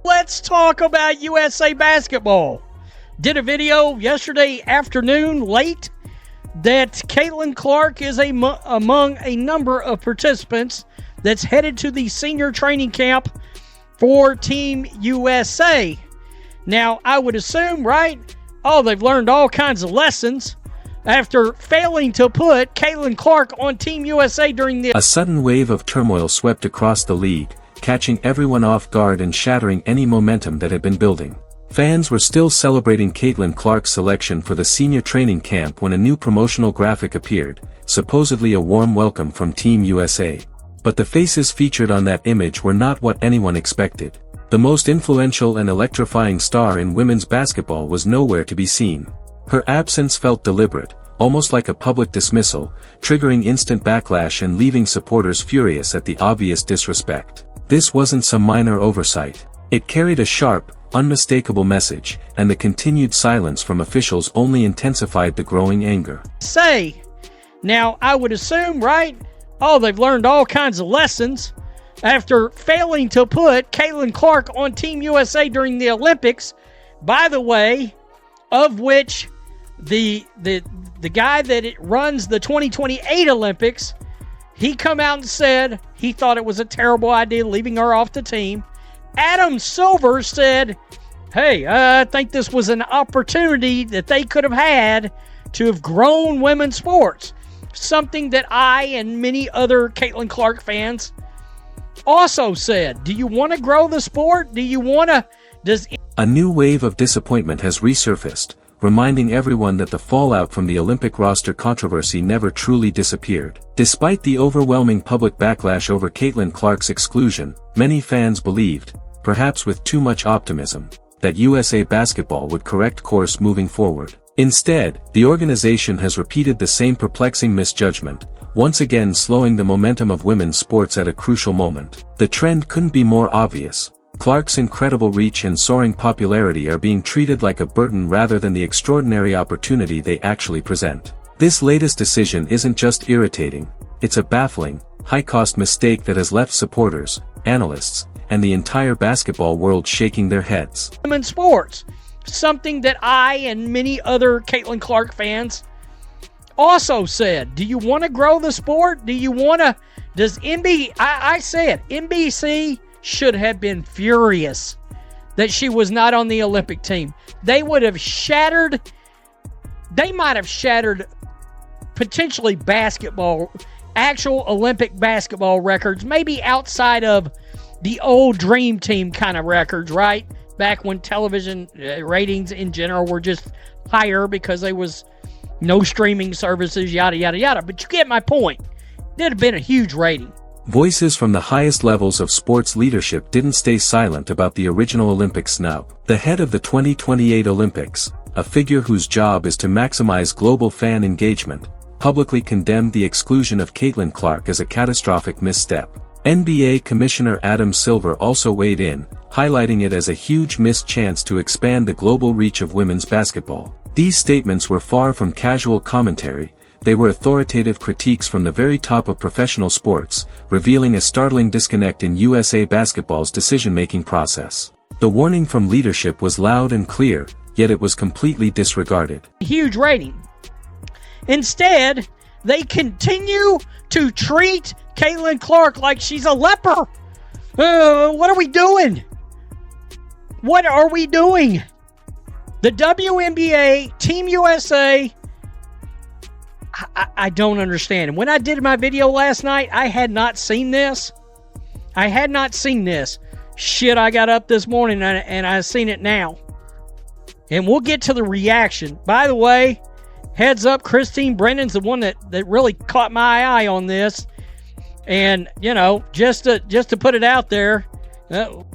Let's talk about USA basketball. Did a video yesterday afternoon late that Caitlin Clark is among a number of participants that's headed to the senior training camp for Team USA. Now, I would assume, right? Oh, they've learned all kinds of lessons after failing to put Caitlin Clark on Team USA during the... A sudden wave of turmoil swept across the league, catching everyone off guard and shattering any momentum that had been building. Fans were still celebrating Caitlin Clark's selection for the senior training camp when a new promotional graphic appeared, supposedly a warm welcome from Team USA. But the faces featured on that image were not what anyone expected. The most influential and electrifying star in women's basketball was nowhere to be seen. Her absence felt deliberate, almost like a public dismissal, triggering instant backlash and leaving supporters furious at the obvious disrespect. This wasn't some minor oversight. It carried a sharp, unmistakable message, and the continued silence from officials only intensified the growing anger. Now, I would assume, right? Oh, they've learned all kinds of lessons after failing to put Caitlin Clark on Team USA during the Olympics. By the way, of which the guy that runs the 2028 Olympics, he come out and said he thought it was a terrible idea leaving her off the team. Adam Silver said, hey, I think this was an opportunity that they could have had to have grown women's sports. Something that I and many other Caitlin Clark fans also said. Do you want to grow the sport? A new wave of disappointment has resurfaced, reminding everyone that the fallout from the Olympic roster controversy never truly disappeared. Despite the overwhelming public backlash over Caitlin Clark's exclusion, many fans believed, perhaps with too much optimism, that USA basketball would correct course moving forward. Instead, the organization has repeated the same perplexing misjudgment, once again slowing the momentum of women's sports at a crucial moment. The trend couldn't be more obvious. Clark's incredible reach and soaring popularity are being treated like a burden rather than the extraordinary opportunity they actually present. This latest decision isn't just irritating, it's a baffling, high-cost mistake that has left supporters, analysts, and the entire basketball world shaking their heads. Women's sports, something that I and many other Caitlin Clark fans also said. Do you want to grow the sport? I said NBC should have been furious that she was not on the Olympic team. They might have shattered potentially actual Olympic basketball records, maybe outside of the old Dream Team kind of records, right? Back when television ratings in general were just higher because there was no streaming services, yada, yada, yada. But you get my point. It'd have been a huge rating. Voices from the highest levels of sports leadership didn't stay silent about the original Olympic snub. The head of the 2028 Olympics, a figure whose job is to maximize global fan engagement, publicly condemned the exclusion of Caitlin Clark as a catastrophic misstep. NBA Commissioner Adam Silver also weighed in, highlighting it as a huge missed chance to expand the global reach of women's basketball. These statements were far from casual commentary. They were authoritative critiques from the very top of professional sports, revealing a startling disconnect in USA basketball's decision-making process. The warning from leadership was loud and clear, yet it was completely disregarded. Huge rating. Instead, they continue to treat Caitlin Clark like she's a leper. What are we doing? What are we doing? The WNBA, Team USA, I don't understand. And when I did my video last night, I had not seen this. Shit, I got up this morning and I seen it now. And we'll get to the reaction. By the way, heads up, Christine Brennan's the one that really caught my eye on this. And, just to put it out there.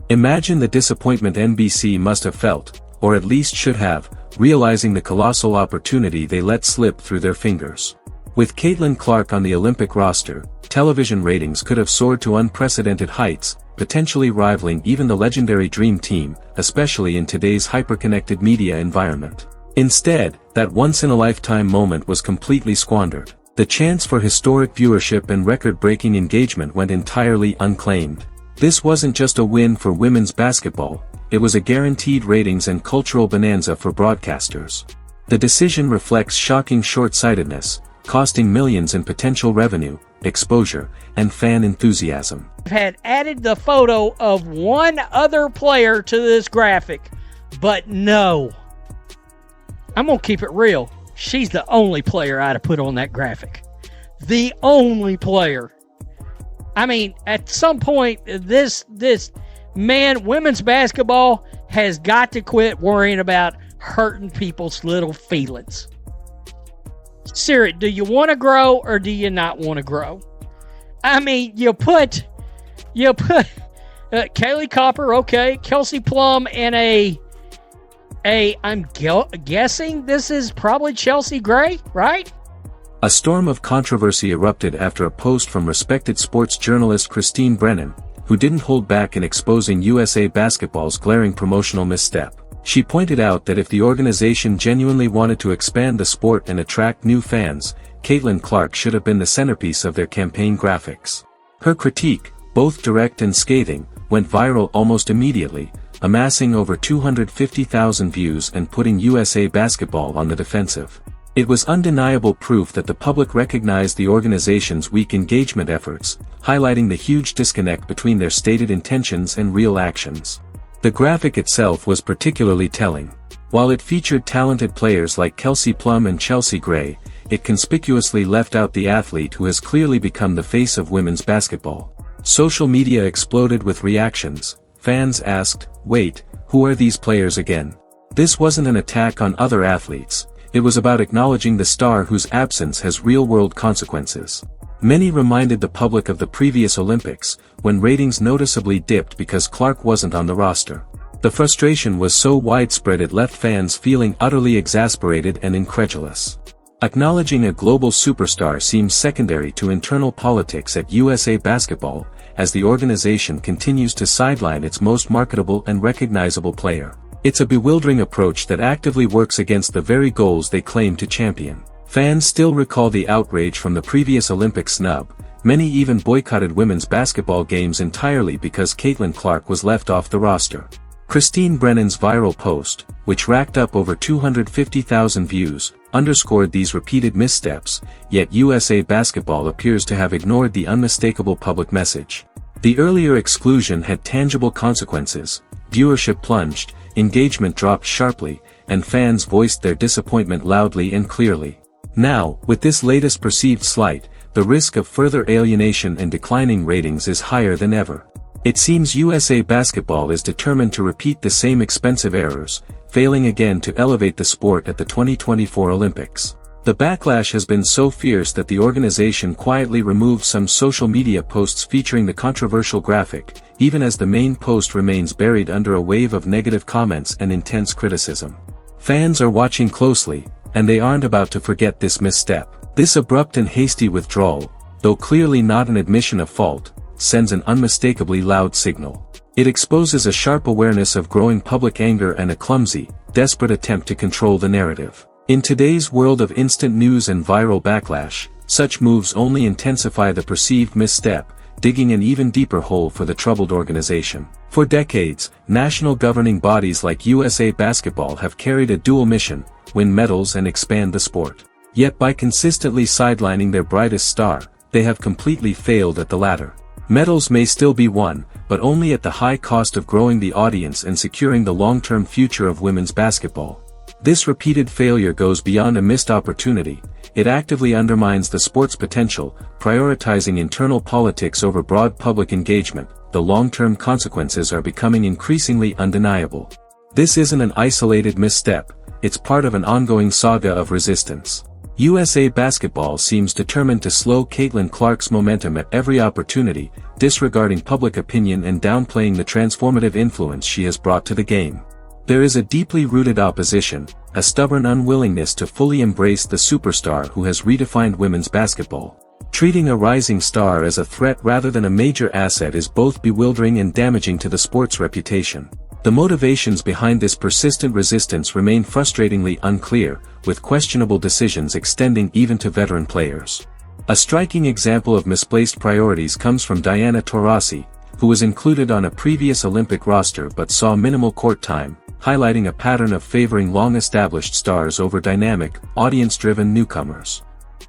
Imagine the disappointment NBC must have felt, or at least should have, realizing the colossal opportunity they let slip through their fingers. With Caitlin Clark on the Olympic roster, television ratings could have soared to unprecedented heights, potentially rivaling even the legendary Dream Team, especially in today's hyper-connected media environment. Instead, that once-in-a-lifetime moment was completely squandered. The chance for historic viewership and record-breaking engagement went entirely unclaimed. This wasn't just a win for women's basketball, it was a guaranteed ratings and cultural bonanza for broadcasters. The decision reflects shocking short-sightedness, costing millions in potential revenue, exposure, and fan enthusiasm. Had added the photo of one other player to this graphic, but no. I'm going to keep it real. She's the only player I'd have put on that graphic. The only player. I mean, at some point, women's basketball has got to quit worrying about hurting people's little feelings. Siri, do you want to grow or do you not want to grow? I mean, you put Kaylee Copper, okay, Kelsey Plum, and I'm guessing this is probably Chelsea Gray, right? A storm of controversy erupted after a post from respected sports journalist Christine Brennan, who didn't hold back in exposing USA Basketball's glaring promotional misstep. She pointed out that if the organization genuinely wanted to expand the sport and attract new fans, Caitlin Clark should have been the centerpiece of their campaign graphics. Her critique, both direct and scathing, went viral almost immediately, amassing over 250,000 views and putting USA Basketball on the defensive. It was undeniable proof that the public recognized the organization's weak engagement efforts, highlighting the huge disconnect between their stated intentions and real actions. The graphic itself was particularly telling. While it featured talented players like Kelsey Plum and Chelsea Gray, it conspicuously left out the athlete who has clearly become the face of women's basketball. Social media exploded with reactions. Fans asked, "Wait, who are these players again?" This wasn't an attack on other athletes. It was about acknowledging the star whose absence has real-world consequences. Many reminded the public of the previous Olympics, when ratings noticeably dipped because Clark wasn't on the roster. The frustration was so widespread it left fans feeling utterly exasperated and incredulous. Acknowledging a global superstar seems secondary to internal politics at USA Basketball, as the organization continues to sideline its most marketable and recognizable player. It's a bewildering approach that actively works against the very goals they claim to champion. Fans still recall the outrage from the previous Olympic snub. Many even boycotted women's basketball games entirely because Caitlin Clark was left off the roster. Christine Brennan's viral post, which racked up over 250,000 views, underscored these repeated missteps, yet USA Basketball appears to have ignored the unmistakable public message. The earlier exclusion had tangible consequences. Viewership plunged, engagement dropped sharply, and fans voiced their disappointment loudly and clearly. Now, with this latest perceived slight, the risk of further alienation and declining ratings is higher than ever. It seems USA Basketball is determined to repeat the same expensive errors, failing again to elevate the sport at the 2024 Olympics. The backlash has been so fierce that the organization quietly removed some social media posts featuring the controversial graphic, even as the main post remains buried under a wave of negative comments and intense criticism. Fans are watching closely, and they aren't about to forget this misstep. This abrupt and hasty withdrawal, though clearly not an admission of fault, sends an unmistakably loud signal. It exposes a sharp awareness of growing public anger and a clumsy, desperate attempt to control the narrative. In today's world of instant news and viral backlash, such moves only intensify the perceived misstep, digging an even deeper hole for the troubled organization. For decades, national governing bodies like USA Basketball have carried a dual mission: win medals and expand the sport. Yet by consistently sidelining their brightest star, they have completely failed at the latter. Medals may still be won, but only at the high cost of growing the audience and securing the long-term future of women's basketball. This repeated failure goes beyond a missed opportunity. It actively undermines the sport's potential, prioritizing internal politics over broad public engagement. The long-term consequences are becoming increasingly undeniable. This isn't an isolated misstep, it's part of an ongoing saga of resistance. USA Basketball seems determined to slow Caitlin Clark's momentum at every opportunity, disregarding public opinion and downplaying the transformative influence she has brought to the game. There is a deeply rooted opposition, a stubborn unwillingness to fully embrace the superstar who has redefined women's basketball. Treating a rising star as a threat rather than a major asset is both bewildering and damaging to the sport's reputation. The motivations behind this persistent resistance remain frustratingly unclear, with questionable decisions extending even to veteran players. A striking example of misplaced priorities comes from Diana Taurasi, who was included on a previous Olympic roster but saw minimal court time, highlighting a pattern of favoring long-established stars over dynamic, audience-driven newcomers.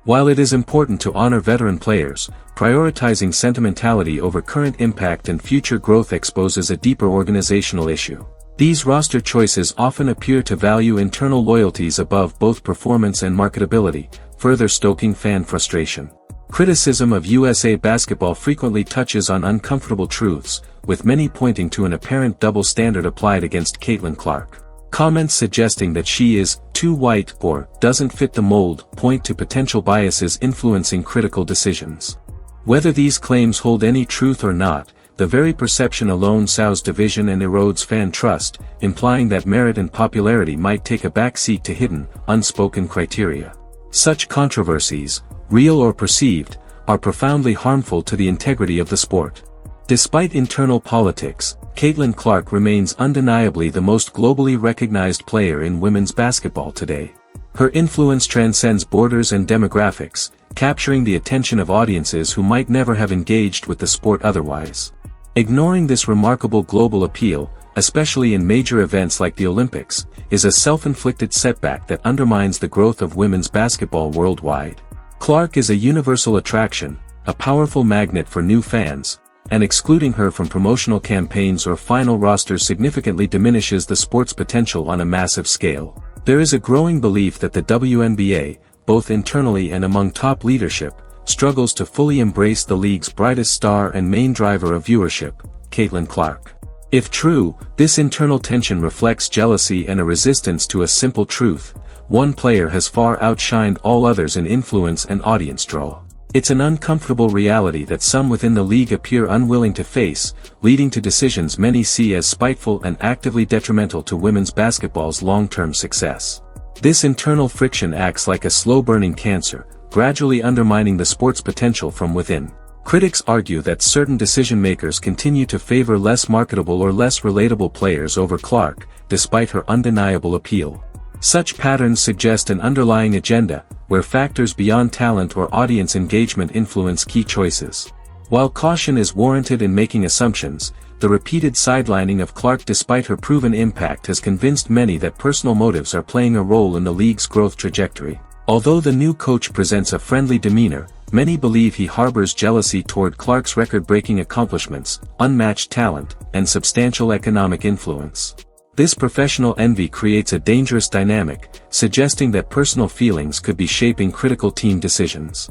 While it is important to honor veteran players, prioritizing sentimentality over current impact and future growth exposes a deeper organizational issue. These roster choices often appear to value internal loyalties above both performance and marketability, further stoking fan frustration. Criticism of USA basketball frequently touches on uncomfortable truths, with many pointing to an apparent double standard applied against Caitlin Clark. Comments suggesting that she is too white or doesn't fit the mold point to potential biases influencing critical decisions. Whether these claims hold any truth or not, the very perception alone sows division and erodes fan trust, implying that merit and popularity might take a backseat to hidden, unspoken criteria. Such controversies, real or perceived, are profoundly harmful to the integrity of the sport. Despite internal politics, Caitlin Clark remains undeniably the most globally recognized player in women's basketball today. Her influence transcends borders and demographics, capturing the attention of audiences who might never have engaged with the sport otherwise. Ignoring this remarkable global appeal, especially in major events like the Olympics, is a self-inflicted setback that undermines the growth of women's basketball worldwide. Clark is a universal attraction, a powerful magnet for new fans, and excluding her from promotional campaigns or final rosters significantly diminishes the sport's potential on a massive scale. There is a growing belief that the WNBA, both internally and among top leadership, struggles to fully embrace the league's brightest star and main driver of viewership, Caitlin Clark. If true, this internal tension reflects jealousy and a resistance to a simple truth: one player has far outshined all others in influence and audience draw. It's an uncomfortable reality that some within the league appear unwilling to face, leading to decisions many see as spiteful and actively detrimental to women's basketball's long-term success. This internal friction acts like a slow-burning cancer, gradually undermining the sport's potential from within. Critics argue that certain decision-makers continue to favor less marketable or less relatable players over Clark, despite her undeniable appeal. Such patterns suggest an underlying agenda, where factors beyond talent or audience engagement influence key choices. While caution is warranted in making assumptions, the repeated sidelining of Clark despite her proven impact has convinced many that personal motives are playing a role in the league's growth trajectory. Although the new coach presents a friendly demeanor, many believe he harbors jealousy toward Clark's record-breaking accomplishments, unmatched talent, and substantial economic influence. This professional envy creates a dangerous dynamic, suggesting that personal feelings could be shaping critical team decisions.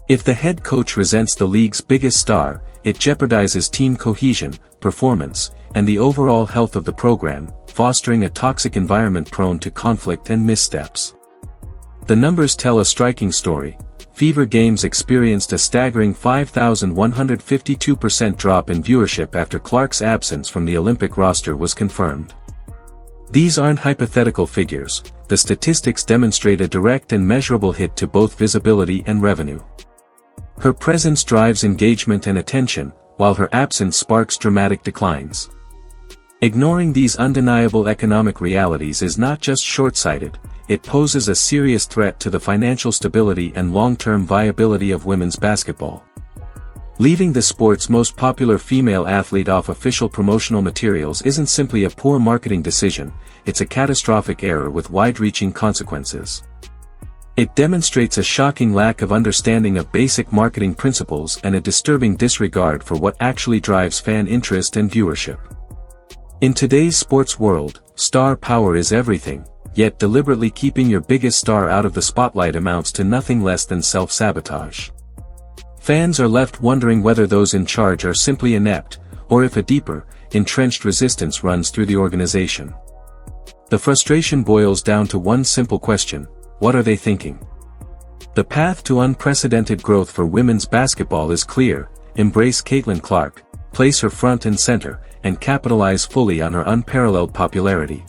If the head coach resents the league's biggest star, it jeopardizes team cohesion, performance, and the overall health of the program, fostering a toxic environment prone to conflict and missteps. The numbers tell a striking story. Fever Games experienced a staggering 5,152% drop in viewership after Clark's absence from the Olympic roster was confirmed. These aren't hypothetical figures, the statistics demonstrate a direct and measurable hit to both visibility and revenue. Her presence drives engagement and attention, while her absence sparks dramatic declines. Ignoring these undeniable economic realities is not just short-sighted, it poses a serious threat to the financial stability and long-term viability of women's basketball. Leaving the sport's most popular female athlete off official promotional materials isn't simply a poor marketing decision, it's a catastrophic error with wide-reaching consequences. It demonstrates a shocking lack of understanding of basic marketing principles and a disturbing disregard for what actually drives fan interest and viewership. In today's sports world, star power is everything, yet deliberately keeping your biggest star out of the spotlight amounts to nothing less than self-sabotage. Fans are left wondering whether those in charge are simply inept, or if a deeper, entrenched resistance runs through the organization. The frustration boils down to one simple question: what are they thinking? The path to unprecedented growth for women's basketball is clear: embrace Caitlin Clark, place her front and center, and capitalize fully on her unparalleled popularity.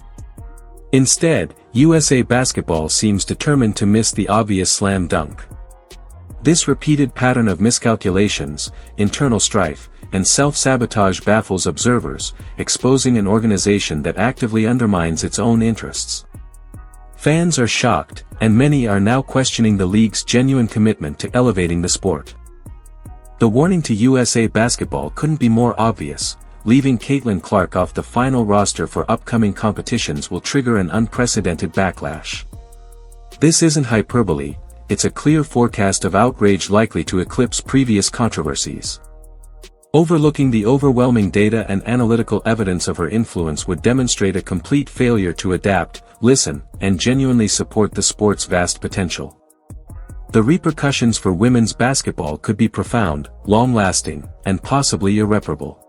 Instead, USA basketball seems determined to miss the obvious slam dunk. This repeated pattern of miscalculations, internal strife, and self-sabotage baffles observers, exposing an organization that actively undermines its own interests. Fans are shocked, and many are now questioning the league's genuine commitment to elevating the sport. The warning to USA Basketball couldn't be more obvious. Leaving Caitlin Clark off the final roster for upcoming competitions will trigger an unprecedented backlash. This isn't hyperbole, it's a clear forecast of outrage likely to eclipse previous controversies. Overlooking the overwhelming data and analytical evidence of her influence would demonstrate a complete failure to adapt, listen, and genuinely support the sport's vast potential. The repercussions for women's basketball could be profound, long-lasting, and possibly irreparable.